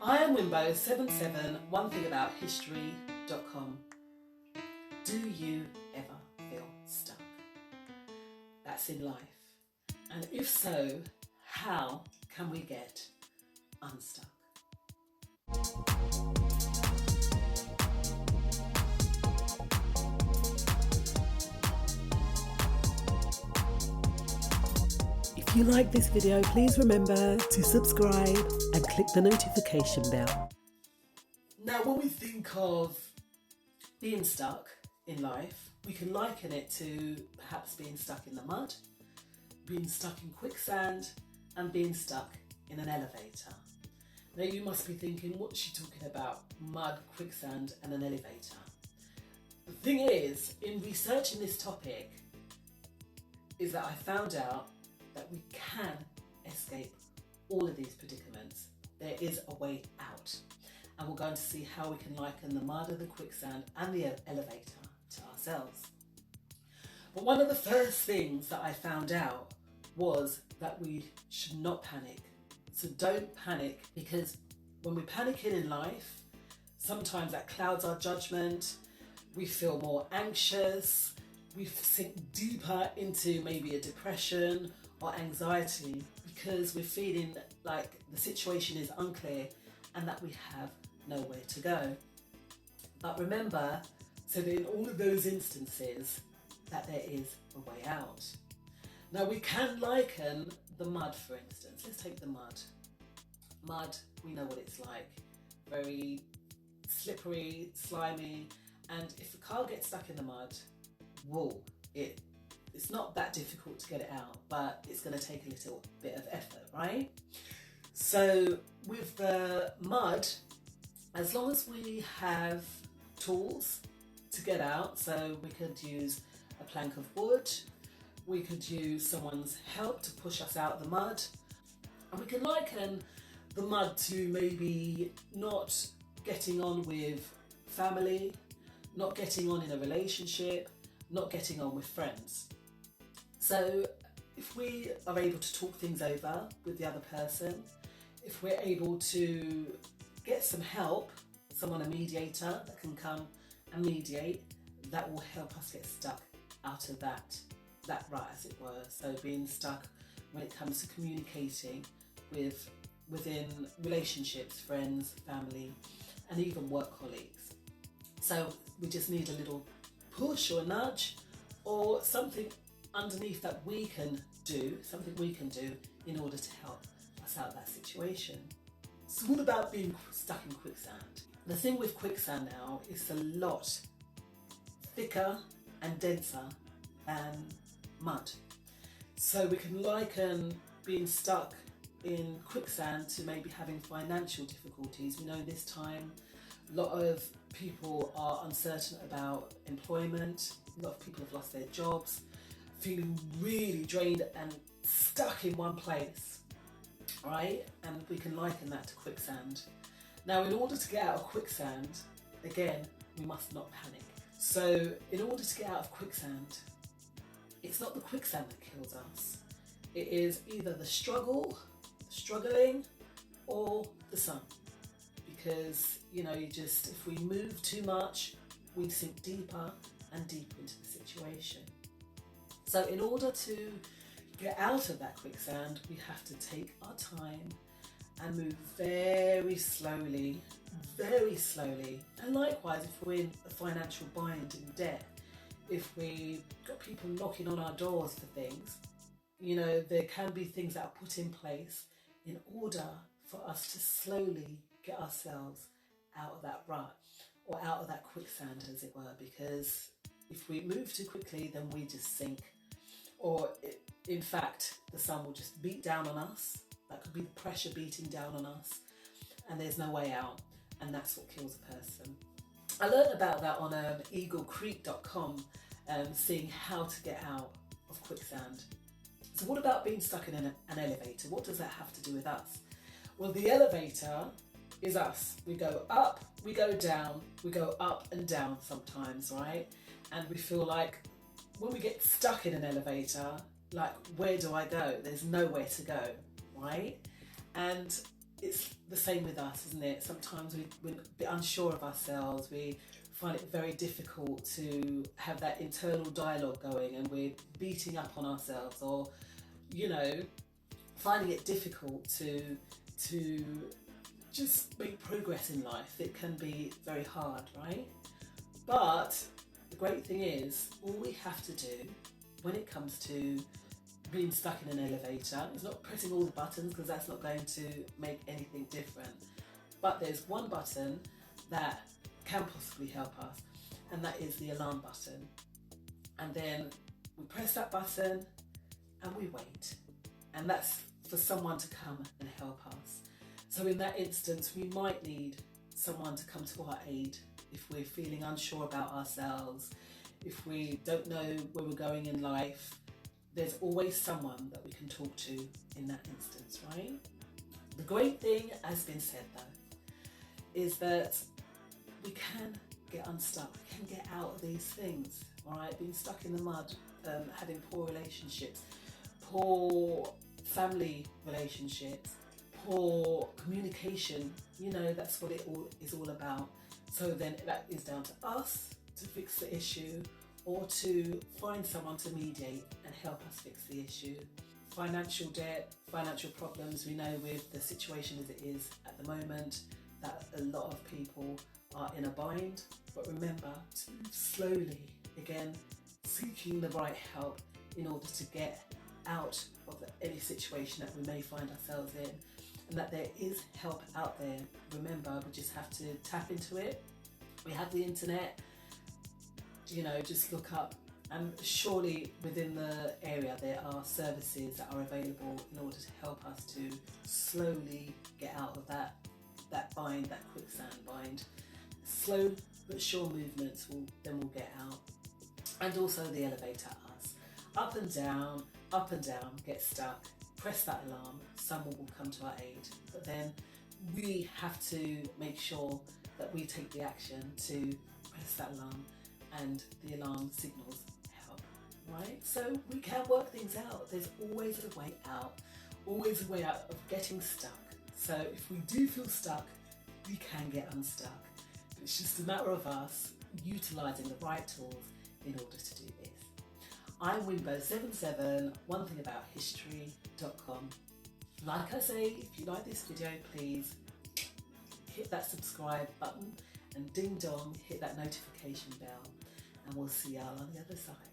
I am Wimbo77, onethingabouthistory.com. Do you ever feel stuck? That's in life. And if so, how can we get unstuck? If you like this video, please remember to subscribe and click the notification bell. Now, when we think of being stuck in life, we can liken it to perhaps being stuck in the mud, being stuck in quicksand, and being stuck in an elevator. Now, you must be thinking, what's she talking about? Mud, quicksand, and an elevator. The thing is, in researching this topic, is that I found out that we can escape all of these predicaments. There is a way out. And we're going to see how we can liken the mud and the quicksand and the elevator to ourselves. But one of the first things that I found out was that we should not panic. So don't panic, because when we're panicking in life, sometimes that clouds our judgment. We feel more anxious. We sink deeper into maybe a depression or anxiety because we're feeling like the situation is unclear and that we have nowhere to go. But remember, so that in all of those instances, that there is a way out. Now, we can liken the mud, for instance. Let's take the mud. Mud, we know what it's like. Very slippery, slimy, and if a car gets stuck in the mud, whoa, it's not that difficult to get it out, but it's going to take a little bit of effort, right? So with the mud, as long as we have tools to get out, so we could use a plank of wood, we could use someone's help to push us out of the mud, and we can liken the mud to maybe not getting on with family, not getting on in a relationship, not getting on with friends. So if we are able to talk things over with the other person, if we're able to get some help, someone, a mediator that can come and mediate, that will help us get stuck out of that rut, as it were. So being stuck when it comes to communicating within relationships, friends, family, and even work colleagues. So we just need a little push or a nudge or something underneath that we can do, in order to help us out of that situation. It's all about being stuck in quicksand. The thing with quicksand now is a lot thicker and denser than mud. So we can liken being stuck in quicksand to maybe having financial difficulties. We know this time a lot of people are uncertain about employment. A lot of people have lost their jobs, feeling really drained and stuck in one place, right? And we can liken that to quicksand. Now, in order to get out of quicksand, again, we must not panic. So in order to get out of quicksand, it's not the quicksand that kills us. It is either the struggling, or the sun. Because, if we move too much, we sink deeper and deeper into the situation. So in order to get out of that quicksand, we have to take our time and move very slowly. And likewise, if we're in a financial bind, in debt, if we've got people knocking on our doors for things, there can be things that are put in place in order for us to slowly get ourselves out of that rut or out of that quicksand, as it were, because if we move too quickly, then we just sink, or in fact the sun will just beat down on us. That could be the pressure beating down on us, and there's no way out, and that's what kills a person. I learned about that on eaglecreek.com, seeing how to get out of quicksand. So what about being stuck in an elevator? What does that have to do with us? Well, the elevator is us. We go up, we go down, we go up and down sometimes, right? And we feel like when we get stuck in an elevator, like, where do I go? There's nowhere to go, right? And it's the same with us, isn't it? Sometimes we're a bit unsure of ourselves. We find it very difficult to have that internal dialogue going, and we're beating up on ourselves, or, you know, finding it difficult to just make progress in life. It can be very hard, right? But the great thing is, all we have to do when it comes to being stuck in an elevator is not pressing all the buttons, because that's not going to make anything different. But there's one button that can possibly help us, and that is the alarm button. And then we press that button and we wait. And that's for someone to come and help us. So in that instance, we might need someone to come to our aid if we're feeling unsure about ourselves, if we don't know where we're going in life. There's always someone that we can talk to in that instance, right? The great thing, has been said though, is that we can get unstuck, we can get out of these things, all right? Being stuck in the mud, having poor relationships, poor family relationships, poor communication, you know, that's what it all is all about. So then that is down to us to fix the issue, or to find someone to mediate and help us fix the issue. Financial debt, financial problems, we know with the situation as it is at the moment that a lot of people are in a bind, but remember to move slowly, again, seeking the right help in order to get out of any situation that we may find ourselves in, and that there is help out there. Remember, we just have to tap into it. We have the internet, you know, just look up, and surely within the area there are services that are available in order to help us to slowly get out of that bind, that quicksand bind. Slow but sure movements will get out. And also the elevator us. Up and down, get stuck, press that alarm, someone will come to our aid. But then we have to make sure that we take the action to press that alarm, and the alarm signals help, right? So we can work things out. There's always a way out, always a way out of getting stuck. So if we do feel stuck, we can get unstuck. It's just a matter of us utilising the right tools in order to do this. I'm Wimbo77, onethingabouthistory.com. Like I say, if you like this video, please hit that subscribe button, and ding dong, hit that notification bell, and we'll see y'all on the other side.